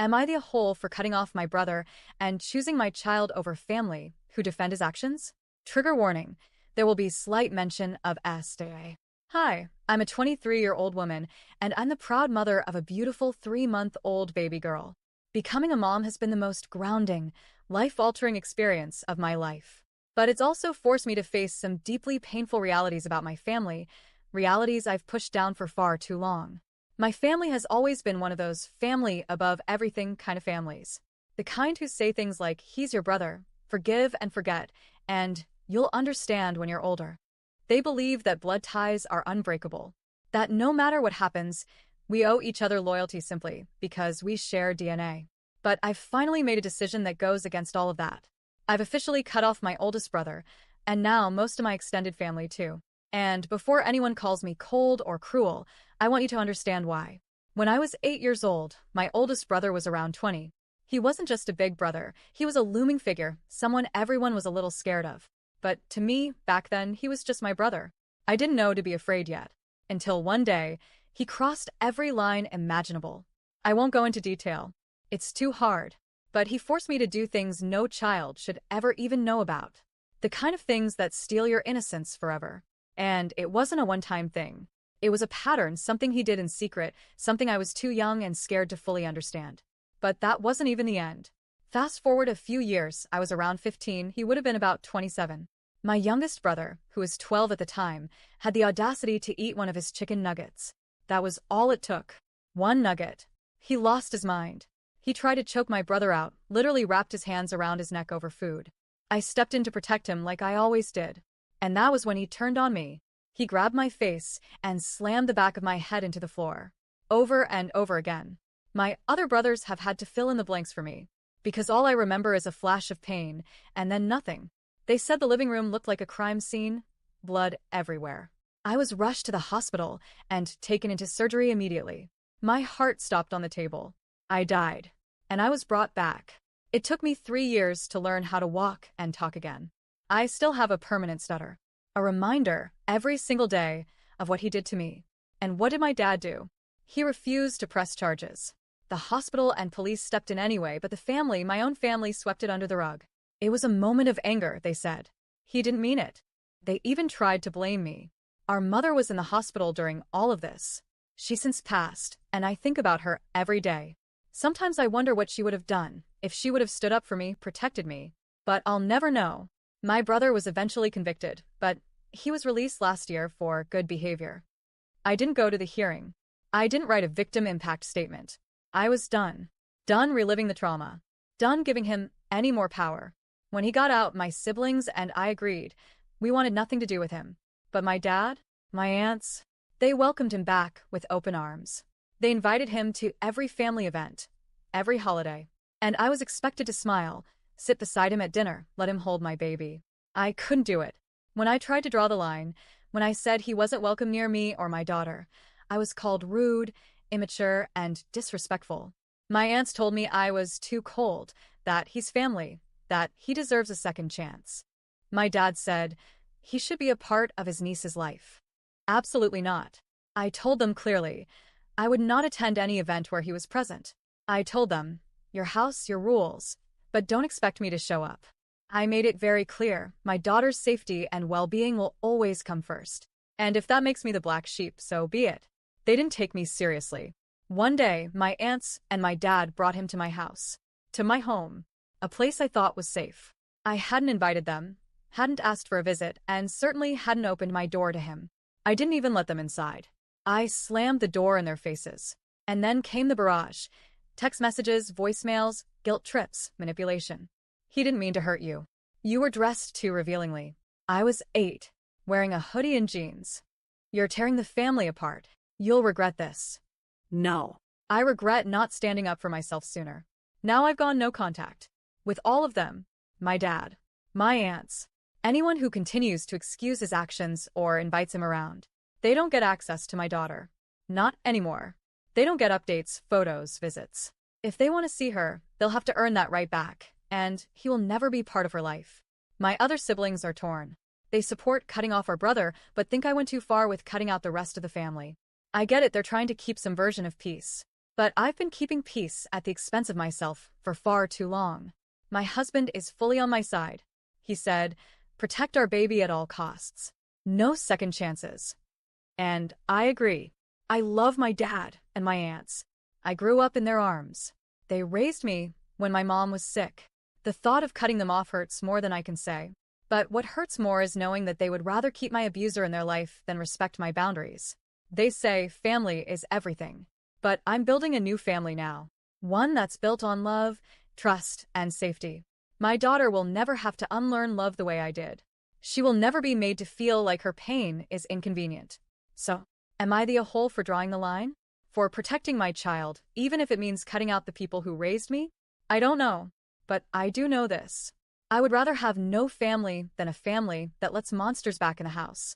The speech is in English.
Am I the whole for cutting off my brother and choosing my child over family who defend his actions? Trigger warning. There will be slight mention of SDA. Hi, I'm a 23-year-old woman, and I'm the proud mother of a beautiful 3-month-old baby girl. Becoming a mom has been the most grounding, life-altering experience of my life. But it's also forced me to face some deeply painful realities about my family, realities I've pushed down for far too long. My family has always been one of those family above everything kind of families. The kind who say things like, he's your brother, forgive and forget, and you'll understand when you're older. They believe that blood ties are unbreakable, that no matter what happens, we owe each other loyalty simply because we share DNA. But I've finally made a decision that goes against all of that. I've officially cut off my oldest brother, and now most of my extended family too. And before anyone calls me cold or cruel, I want you to understand why. When I was 8 years old, my oldest brother was around 20. He wasn't just a big brother, he was a looming figure, someone everyone was a little scared of. But to me, back then, he was just my brother. I didn't know to be afraid yet. Until one day, he crossed every line imaginable. I won't go into detail. It's too hard. But he forced me to do things no child should ever even know about. The kind of things that steal your innocence forever. And it wasn't a one-time thing. It was a pattern, something he did in secret, something I was too young and scared to fully understand. But that wasn't even the end. Fast forward a few years, I was around 15, he would have been about 27. My youngest brother, who was 12 at the time, had the audacity to eat one of his chicken nuggets. That was all it took. One nugget. He lost his mind. He tried to choke my brother out, literally wrapped his hands around his neck over food. I stepped in to protect him like I always did. And that was when he turned on me. He grabbed my face and slammed the back of my head into the floor. Over and over again. My other brothers have had to fill in the blanks for me, because all I remember is a flash of pain, and then nothing. They said the living room looked like a crime scene, blood everywhere. I was rushed to the hospital and taken into surgery immediately. My heart stopped on the table. I died, and I was brought back. It took me 3 years to learn how to walk and talk again. I still have a permanent stutter. A reminder every single day of what he did to me. And what did my dad do? He refused to press charges. The hospital and police stepped in anyway, but the family, my own family, swept it under the rug. It was a moment of anger, they said. He didn't mean it. They even tried to blame me. Our mother was in the hospital during all of this. She's since passed, and I think about her every day. Sometimes I wonder what she would have done, if she would have stood up for me, protected me. But I'll never know. My brother was eventually convicted, but he was released last year for good behavior. I didn't go to the hearing. I didn't write a victim impact statement. I was done. Done reliving the trauma. Done giving him any more power. When he got out, my siblings and I agreed. We wanted nothing to do with him. But my dad, my aunts, they welcomed him back with open arms. They invited him to every family event, every holiday. And I was expected to smile, sit beside him at dinner, let him hold my baby. I couldn't do it. When I tried to draw the line, when I said he wasn't welcome near me or my daughter, I was called rude, immature, and disrespectful. My aunts told me I was too cold, that he's family, that he deserves a second chance. My dad said he should be a part of his niece's life. Absolutely not. I told them clearly, I would not attend any event where he was present. I told them, your house, your rules, but don't expect me to show up. I made it very clear, my daughter's safety and well-being will always come first. And if that makes me the black sheep, so be it. They didn't take me seriously. One day, my aunts and my dad brought him to my house. To my home. A place I thought was safe. I hadn't invited them, hadn't asked for a visit, and certainly hadn't opened my door to him. I didn't even let them inside. I slammed the door in their faces. And then came the barrage. Text messages, voicemails, guilt trips, manipulation. He didn't mean to hurt you. You were dressed too revealingly. I was 8, wearing a hoodie and jeans. You're tearing the family apart. You'll regret this. No. I regret not standing up for myself sooner. Now I've gone no contact. With all of them. My dad. My aunts. Anyone who continues to excuse his actions or invites him around. They don't get access to my daughter. Not anymore. They don't get updates, photos, visits. If they want to see her, they'll have to earn that right back, and he will never be part of her life. My other siblings are torn. They support cutting off our brother, but think I went too far with cutting out the rest of the family. I get it, they're trying to keep some version of peace. But I've been keeping peace at the expense of myself for far too long. My husband is fully on my side. He said, protect our baby at all costs. No second chances. And I agree. I love my dad and my aunts. I grew up in their arms. They raised me when my mom was sick. The thought of cutting them off hurts more than I can say. But what hurts more is knowing that they would rather keep my abuser in their life than respect my boundaries. They say family is everything. But I'm building a new family now. One that's built on love, trust, and safety. My daughter will never have to unlearn love the way I did. She will never be made to feel like her pain is inconvenient. So, am I the a-hole for drawing the line? For protecting my child, even if it means cutting out the people who raised me? I don't know. But I do know this. I would rather have no family than a family that lets monsters back in the house.